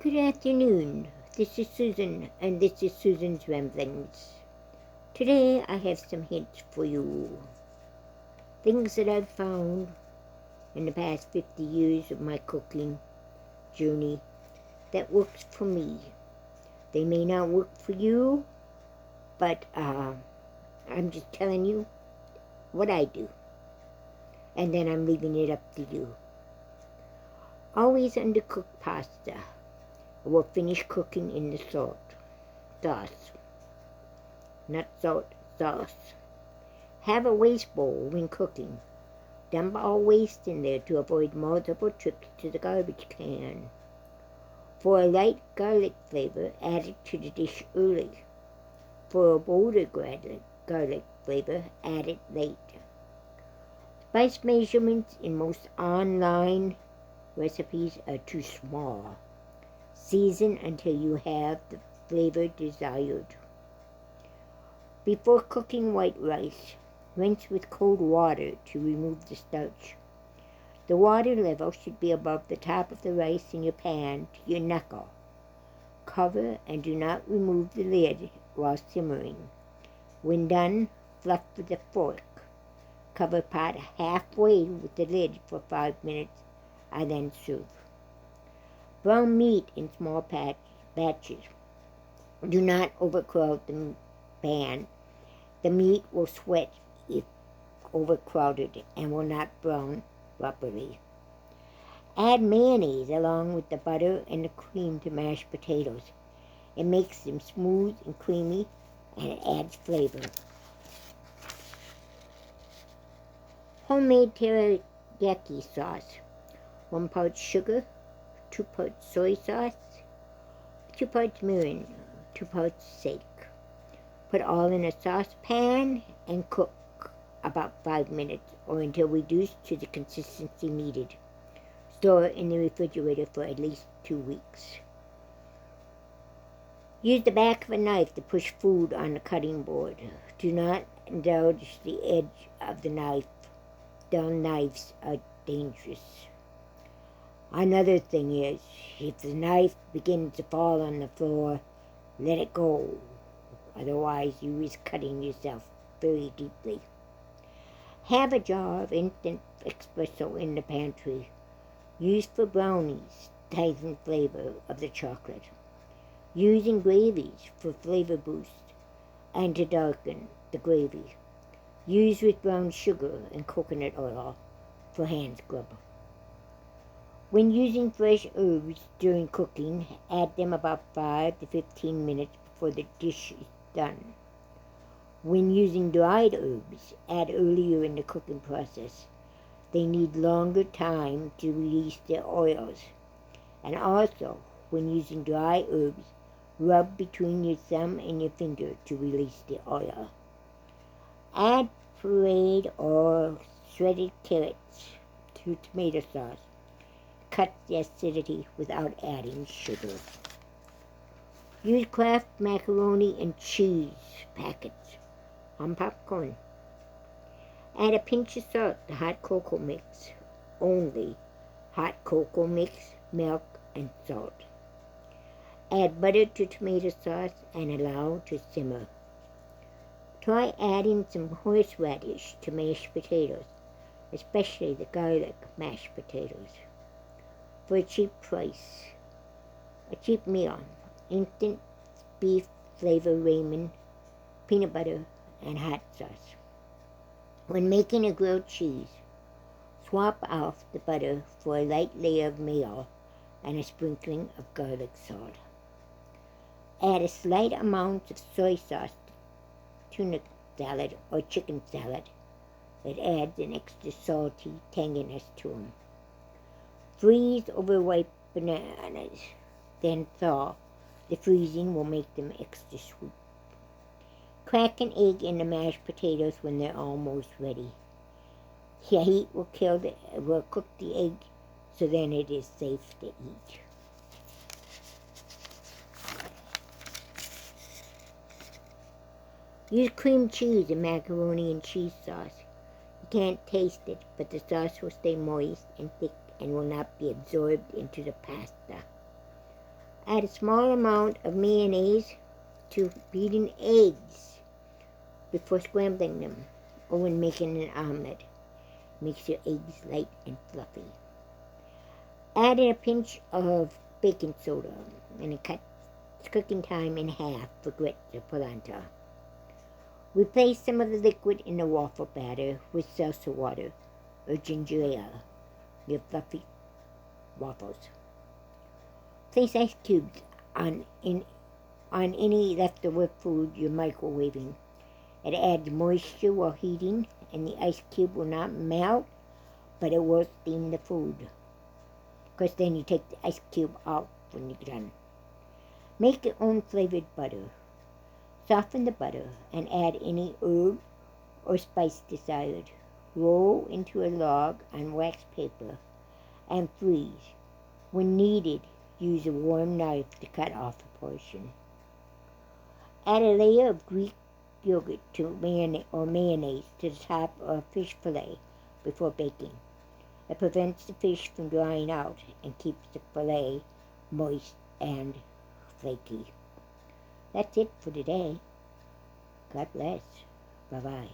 Good afternoon. This is Susan, and this is Susan's Ramblings. Today I have some hints for you. Things that I've found in the past 50 years of my cooking journey that works for me. They may not work for you, but I'm just telling you what I do. And then I'm leaving it up to you. Always undercook pasta. Or finish cooking in the sauce. Not salt, sauce. Have a waste bowl when cooking. Dump all waste in there to avoid multiple trips to the garbage can. For a light garlic flavor, add it to the dish early. For a bolder garlic flavor, add it late. Spice measurements in most online recipes are too small. Season until you have the flavor desired. Before cooking white rice, rinse with cold water to remove the starch. The water level should be above the top of the rice in your pan to your knuckle. Cover and do not remove the lid while simmering. When done, fluff with a fork. Cover pot halfway with the lid for 5 minutes and then serve. Brown meat in small batches. Do not overcrowd the pan. The meat will sweat if overcrowded and will not brown properly. Add mayonnaise along with the butter and the cream to mashed potatoes. It makes them smooth and creamy, and it adds flavor. Homemade teriyaki sauce. 1 part sugar, 2 parts soy sauce, 2 parts mirin, 2 parts sake. Put all in a saucepan and cook about 5 minutes or until reduced to the consistency needed. Store in the refrigerator for at least 2 weeks. Use the back of a knife to push food on the cutting board. Do not indulge the edge of the knife. Dull knives are dangerous. Another thing is, if the knife begins to fall on the floor, let it go. Otherwise, you risk cutting yourself very deeply. Have a jar of instant espresso in the pantry. Used for brownies, tighten flavor of the chocolate. Using gravies for flavor boost and to darken the gravy. Use with brown sugar and coconut oil for hand scrub. When using fresh herbs during cooking, add them about 5 to 15 minutes before the dish is done. When using dried herbs, add earlier in the cooking process. They need longer time to release their oils. And also, when using dry herbs, rub between your thumb and your finger to release the oil. Add pureed or shredded carrots to tomato sauce. Cut the acidity without adding sugar. Use Kraft macaroni and cheese packets on popcorn. Add a pinch of salt to hot cocoa mix. Only hot cocoa mix, milk, and salt. Add butter to tomato sauce and allow to simmer. Try adding some horseradish to mashed potatoes, especially the garlic mashed potatoes. For a cheap price, a cheap meal, instant beef flavor ramen, peanut butter, and hot sauce. When making a grilled cheese, swap off the butter for a light layer of mayo and a sprinkling of garlic salt. Add a slight amount of soy sauce to tuna salad or chicken salad. It adds an extra salty tanginess to them. Freeze overripe bananas, then thaw. The freezing will make them extra sweet. Crack an egg in the mashed potatoes when they're almost ready. The heat will cook the egg, so then it is safe to eat. Use cream cheese in macaroni and cheese sauce. You can't taste it, but the sauce will stay moist and thick and will not be absorbed into the pasta. Add a small amount of mayonnaise to beaten eggs before scrambling them or when making an omelet. Makes your eggs light and fluffy. Add in a pinch of baking soda and cut cooking time in half for grit or polenta. Replace some of the liquid in the waffle batter with salsa water or ginger ale. Your fluffy waffles. Place ice cubes on any leftover food you're microwaving. It adds moisture while heating, and the ice cube will not melt, but it will steam the food. Because then you take the ice cube out when you're done. Make your own flavored butter. Soften the butter and add any herb or spice desired. Roll into a log on wax paper and freeze. When needed, use a warm knife to cut off a portion. Add a layer of Greek yogurt or mayonnaise to the top of a fish fillet before baking. It prevents the fish from drying out and keeps the fillet moist and flaky. That's it for today. God bless. Bye-bye.